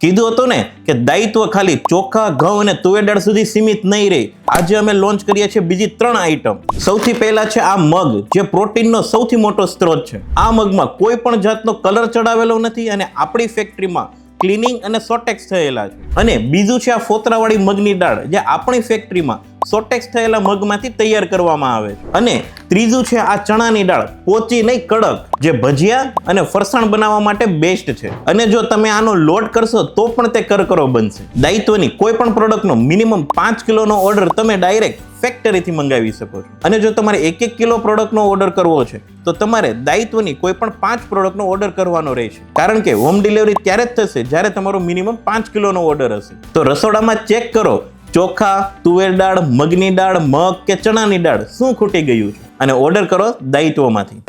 કીધું હતું ને કે દાયિત્વ ખાલી ચોખા, ઘઉં અને તુવેર દાળ સુધી સીમિત નહીં રહે. આજે અમે લોન્ચ કરીએ છીએ બીજી 3 આઈટમ. સૌથી પહેલા છે આ મગ, જે પ્રોટીનનો સૌથી મોટો સ્ત્રોત છે. આ મગમાં કોઈ પણ જાતનો કલર ચડાવેલો નથી અને આપણી ફેક્ટરીમાં ક્લીનિંગ અને સોટેક્સ થયેલા છે. અને બીજું છે આ ફોતરાવાળી મગની દાળ, જે આપણી ફેક્ટરીમાં સોટેક્સ થયેલા મગમાંથી તૈયાર કરવામાં આવે છે. અને ત્રીજું છે આ ચણાની દાળ, પોચી નહીં કડક, જે ભજીયા અને ફરસાણ બનાવવા માટે બેસ્ટ છે. અને જો તમે આનો લોડ કરશો તો પણ તે કરકરો બનશે. દાયિત્વની કોઈ પણ પ્રોડક્ટનો મિનિમમ 5 કિલોનો ઓર્ડર તમે ડાયરેક્ટ ફેક્ટરીથી મંગાવી શકો છો. અને જો તમારે 1 કિલો પ્રોડક્ટનો ઓર્ડર કરવો છે તો તમારે દાયિત્વની કોઈ પણ 5 પ્રોડક્ટનો ઓર્ડર કરવાનો રહેશે. કારણ કે હોમ ડિલિવરી ત્યારે જ થશે જ્યારે તમારો મિનિમમ 5 કિલોનો ઓર્ડર હશે. તો રસોડામાં ચેક કરો, ચોખા, તુવેર દાળ, મગની દાળ, મગ કે ચણાની દાળ શું ખૂટી ગયું છે, અને ઓર્ડર કરો દાયિત્વમાંથી.